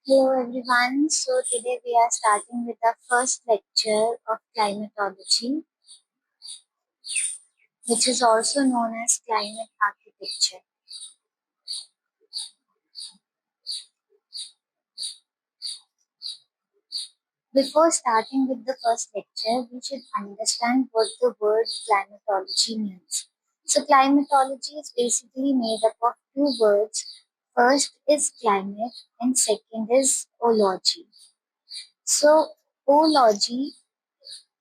Hello everyone. So today we are starting with the first lecture of climatology, which is also known as climate architecture. Before starting with the first lecture, we should understand what the word climatology means. So climatology is basically made up of two words. First is climate and second is ology. So ology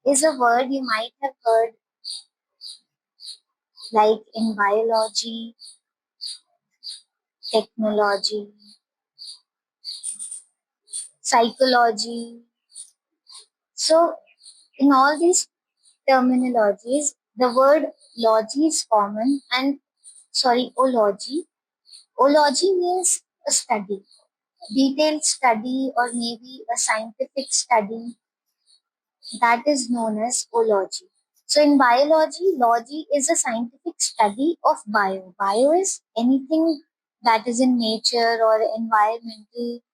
is a word you might have heard like in biology, technology, psychology. So, in all these terminologies, the word logy is common and ology. Ology means a study, detailed study, or maybe a scientific study that is known as ology. So, in biology, logy is a scientific study of bio. Bio is anything that is in nature or environmental.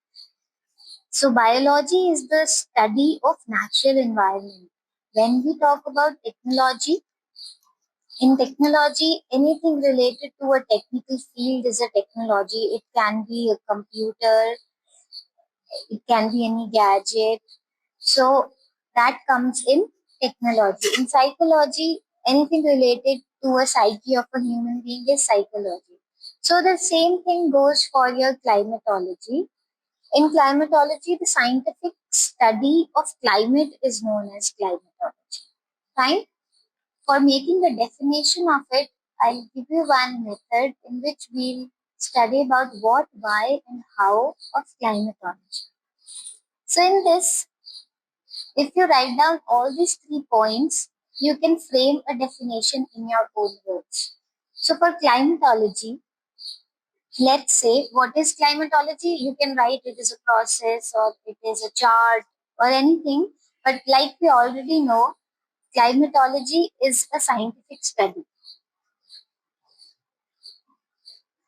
So biology is the study of natural environment. When we talk about technology, in technology, anything related to a technical field is a technology. It can be a computer, it can be any gadget. So that comes in technology. In psychology, anything related to a psyche of a human being is psychology. So the same thing goes for your climatology. In climatology, the scientific study of climate is known as climatology. Fine. For making a definition of it, I'll give you one method in which we'll study about what, why, and how of climatology. So in this, if you write down all these 3 points, you can frame a definition in your own words. So for climatology, let's say what is climatology? You can write it is a process or it is a chart or anything. But like we already know, climatology is a scientific study.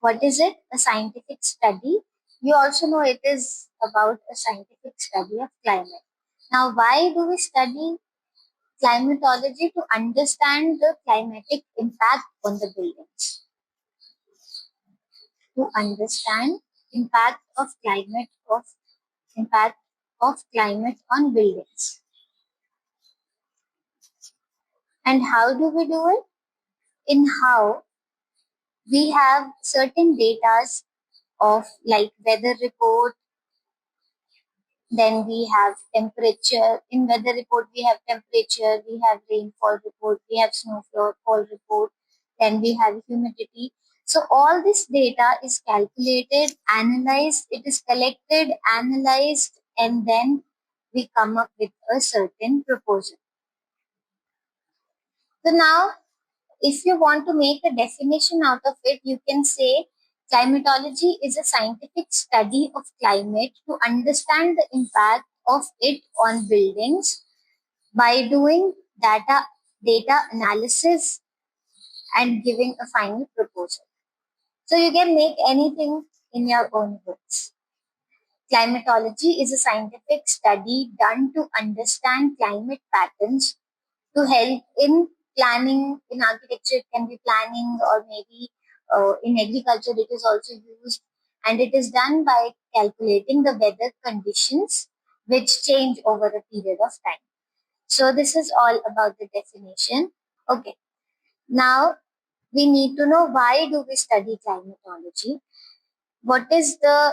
What is it? A scientific study. You also know it is about a scientific study of climate. Now, why do we study climatology? To understand the climatic impact on the buildings. To understand impact of climate on buildings. And how do we do it? In how we have certain data of like weather report, then we have temperature. In weather report, we have temperature, we have rainfall report, we have snowfall report, then we have humidity. So all this data is calculated, analyzed, it is collected, analyzed, and then we come up with a certain proposal. So now, if you want to make a definition out of it, you can say climatology is a scientific study of climate to understand the impact of it on buildings by doing data analysis and giving a final proposal. So you can make anything in your own words. Climatology is a scientific study done to understand climate patterns to help in planning. In architecture it can be planning, or maybe in agriculture it is also used, and it is done by calculating the weather conditions which change over a period of time. So this is all about the definition. Okay, now we need to know, why do we study climatology? What is the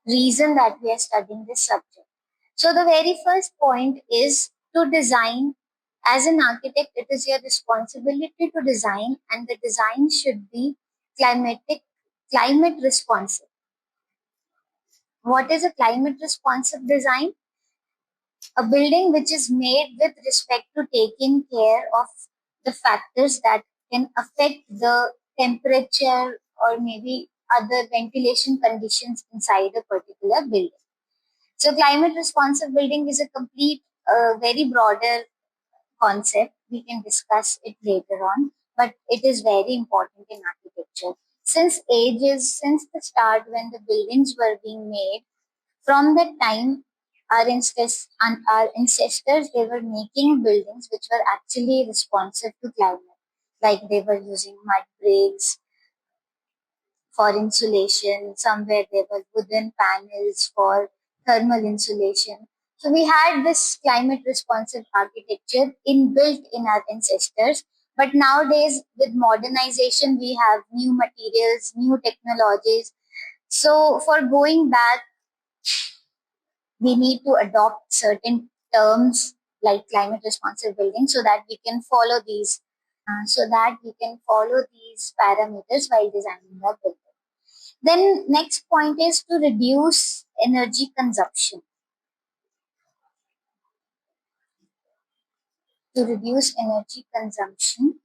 reason that we are studying this subject? So the very first point is to design. As an architect, it is your responsibility to design, and the design should be climate responsive. What is a climate responsive design? A building which is made with respect to taking care of the factors that can affect the temperature or maybe other ventilation conditions inside a particular building. So climate responsive building is a complete, very broader concept. We can discuss it later on, but it is very important in architecture. since ages, since the start when the buildings were being made, from that time, our ancestors, they were making buildings which were actually responsive to climate. Like they were using mud bricks for insulation, somewhere there were wooden panels for thermal insulation. So we had this climate responsive architecture inbuilt in our ancestors. But nowadays, with modernization, we have new materials, new technologies. So for going back, we need to adopt certain terms like climate responsive building so that we can follow these parameters while designing our building. Then next point is to reduce energy consumption. To reduce energy consumption.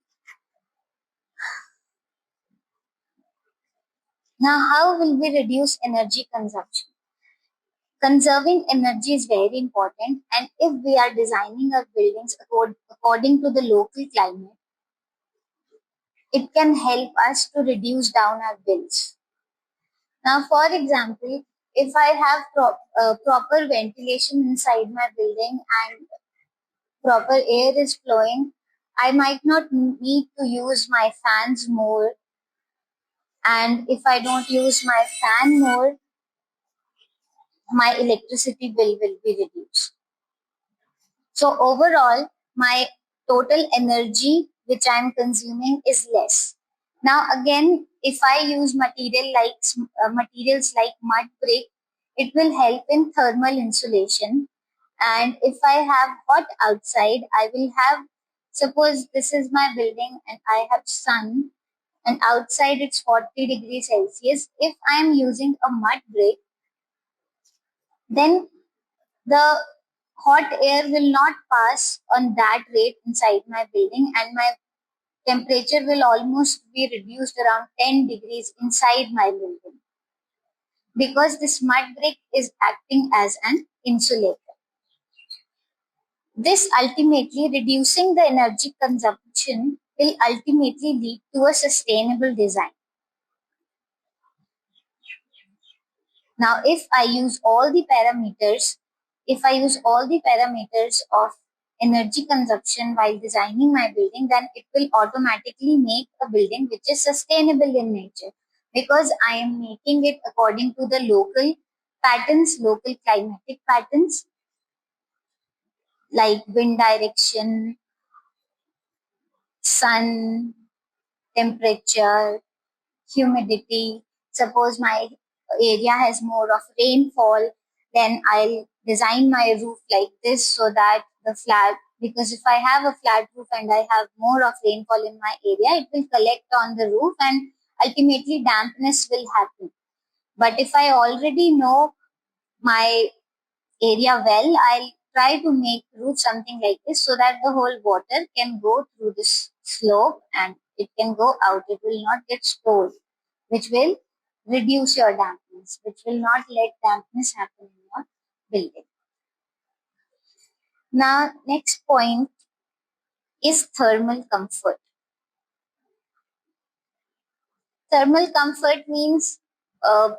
Now, how will we reduce energy consumption? Conserving energy is very important, and if we are designing our buildings according to the local climate, it can help us to reduce down our bills. Now, for example, if I have proper ventilation inside my building and proper air is flowing, I might not need to use my fans more. And if I don't use my fan more, my electricity bill will be reduced. So overall, my total energy which I'm consuming is less. Now again, if I use materials like mud brick, it will help in thermal insulation. And if I have hot outside, I will have, suppose this is my building and I have sun and outside it's 40 degrees Celsius. If I am using a mud brick, then the hot air will not pass on that rate inside my building and my temperature will almost be reduced around 10 degrees inside my building because this mud brick is acting as an insulator. This ultimately reducing the energy consumption will ultimately lead to a sustainable design. Now, if I use all the parameters of energy consumption while designing my building, then it will automatically make a building which is sustainable in nature because I am making it according to the local patterns, local climatic patterns like wind direction, sun, temperature, humidity. Suppose my area has more of rainfall, then I'll design my roof like this so that because if I have a flat roof and I have more of rainfall in my area, it will collect on the roof and ultimately dampness will happen. But if I already know my area well, I'll try to make roof something like this so that the whole water can go through this slope and it can go out. It will not get stored, which will reduce your dampness, which will not let dampness happen in your building. Now, next point is thermal comfort. Thermal comfort means uh,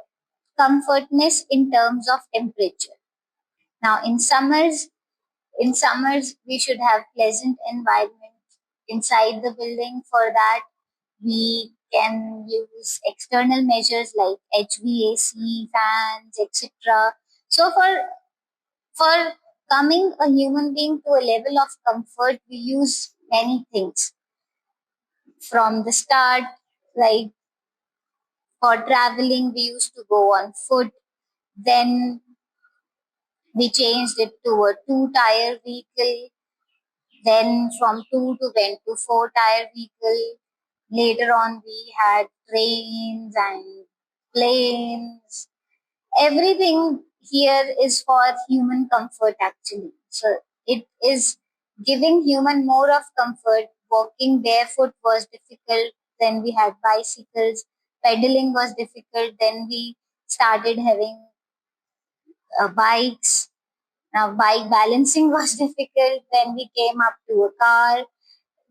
comfortness in terms of temperature. Now, in summers, we should have pleasant environment inside the building. For that, we can use external measures like HVAC, fans, etc. So for coming a human being to a level of comfort, we use many things from the start. Like for traveling, we used to go on foot. Then we changed it to a two-tire vehicle. Then from two to went to four-tire vehicle. Later on, we had trains and planes. Everything here is for human comfort actually. So it is giving human more of comfort. Walking barefoot was difficult. Then we had bicycles. Pedaling was difficult. Then we started having bikes. Now bike balancing was difficult. Then we came up to a car.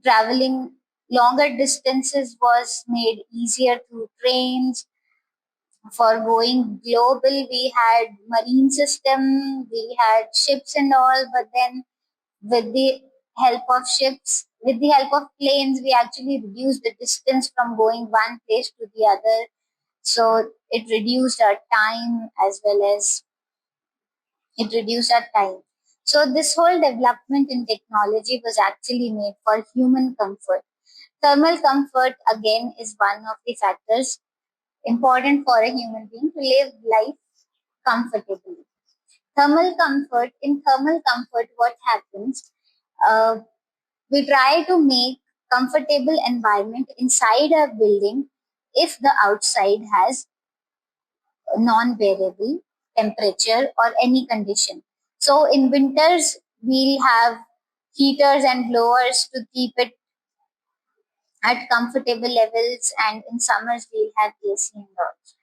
Traveling Longer distances was made easier through trains. For going global, we had marine system, we had ships and all, but then with the with the help of planes, we actually reduced the distance from going one place to the other. So it reduced our time. So this whole development in technology was actually made for human comfort. Thermal comfort again is one of the factors important for a human being to live life comfortably. In thermal comfort, what happens? Uh, we try to make comfortable environment inside a building if the outside has non-variable temperature or any condition. So in winters, we'll have heaters and blowers to keep it at comfortable levels, and in summers, we'll have AC indoors.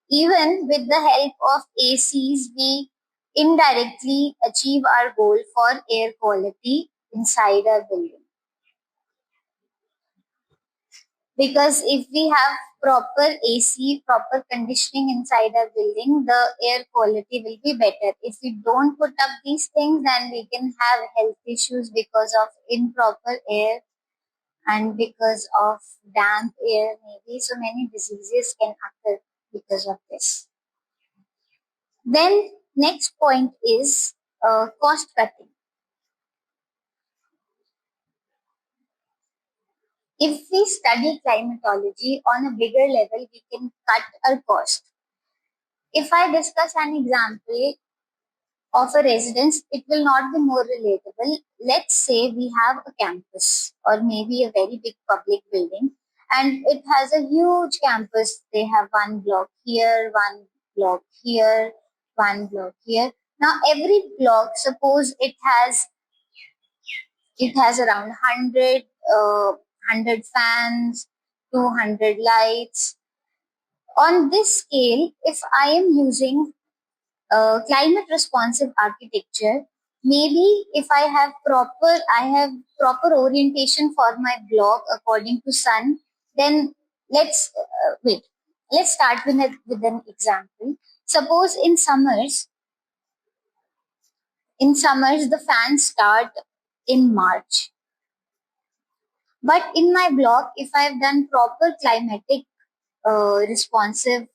Even with the help of ACs, we indirectly achieve our goal for air quality inside our building. Because if we have proper AC, proper conditioning inside our building, the air quality will be better. If we don't put up these things, then we can have health issues because of improper air and because of damp air, maybe. So many diseases can occur because of this. Then next point is cost cutting. If we study climatology on a bigger level, we can cut our cost. If I discuss an example of a residence, it will not be more relatable. Let's say we have a campus or maybe a very big public building and it has a huge campus. They have one block here, one block here, one block here. Now every block, suppose it has around 100 fans, 200 lights. On this scale, if I am using climate responsive architecture, maybe if I have proper orientation for my block according to sun, then wait, let's start with an example. Suppose in summers the fans start in March. But in my block, if I've done proper climatic responsive,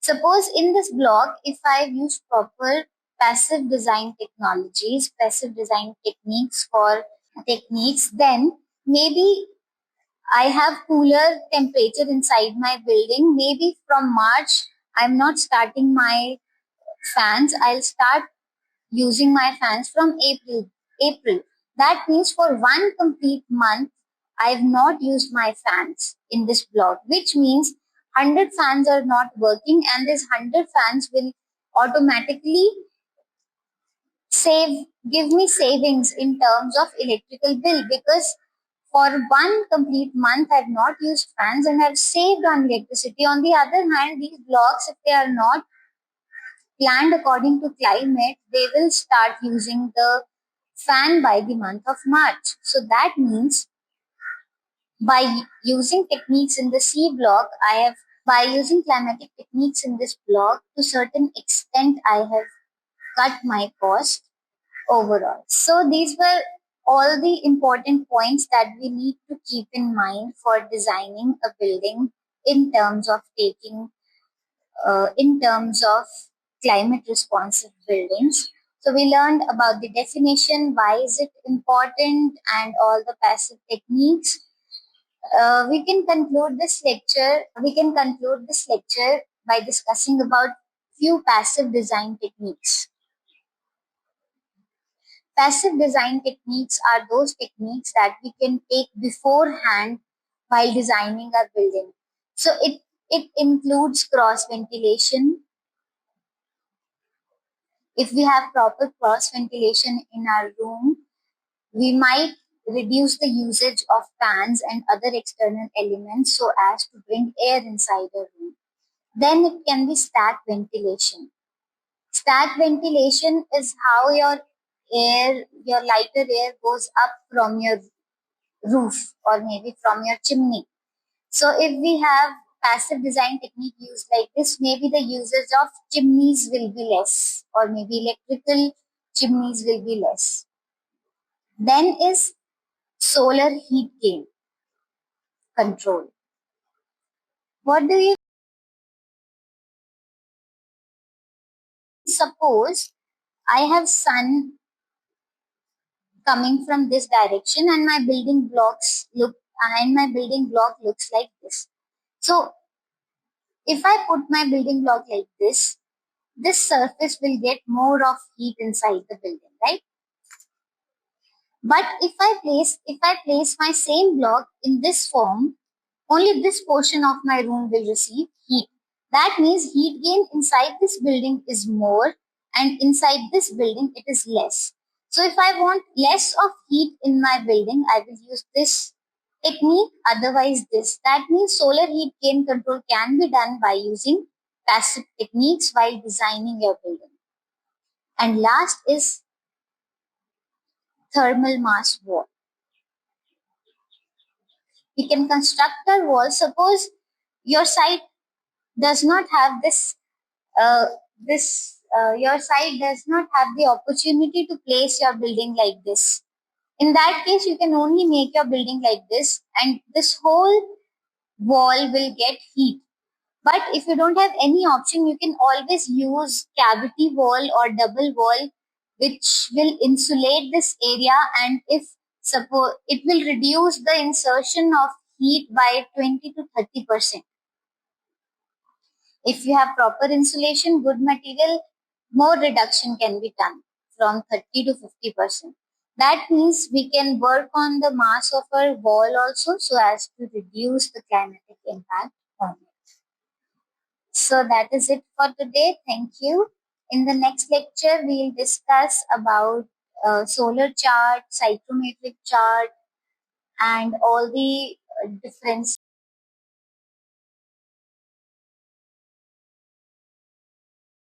suppose in this block, if I've used proper passive design techniques, then maybe I have cooler temperature inside my building. Maybe from March, I'm not starting my fans. I'll start using my fans from April. That means for one complete month, I've not used my fans in this block, which means 100 fans are not working, and this 100 fans will automatically give me savings in terms of electrical bill, because for one complete month I've not used fans and I've saved on electricity. On the other hand, these blocks, if they are not planned according to climate, they will start using the fan by the month of March. So that means by using techniques in the C block, by using climatic techniques in this block, to certain extent, I have cut my cost overall. So these were all the important points that we need to keep in mind for designing a building in terms of in terms of climate responsive buildings. So we learned about the definition, why is it important, and all the passive techniques. We can conclude this lecture by discussing about few passive design techniques. Passive design techniques are those techniques that we can take beforehand while designing our building. So it includes cross ventilation. If we have proper cross ventilation in our room, we might reduce the usage of fans and other external elements so as to bring air inside the room. Then it can be stack ventilation. Stack ventilation is how your lighter air goes up from your roof or maybe from your chimney. So if we have passive design technique used like this, maybe the usage of chimneys will be less or maybe electrical chimneys will be less. Then is solar heat gain control. What do you suppose I have sun coming from this direction and my building blocks look and my building block looks like this. So if I put my building block like this surface will get more of heat inside the building, right? But if I place my same block in this form, only this portion of my room will receive heat. That means heat gain inside this building is more and inside this building it is less. So if I want less of heat in my building, I will use this technique, otherwise this. That means solar heat gain control can be done by using passive techniques while designing your building. And last is thermal mass wall. We can construct a wall. Suppose your site does not have uh, your site does not have the opportunity to place your building like this. In that case, you can only make your building like this, and this whole wall will get heat. But if you don't have any option, you can always use cavity wall or double wall, which will insulate this area, and if suppose it will reduce the insertion of heat by 20 to 30%. If you have proper insulation, good material, more reduction can be done from 30 to 50%. That means we can work on the mass of our wall also so as to reduce the climatic impact on it. So that is it for today. Thank you. In the next lecture, we'll discuss about solar chart, psychrometric chart, and all the different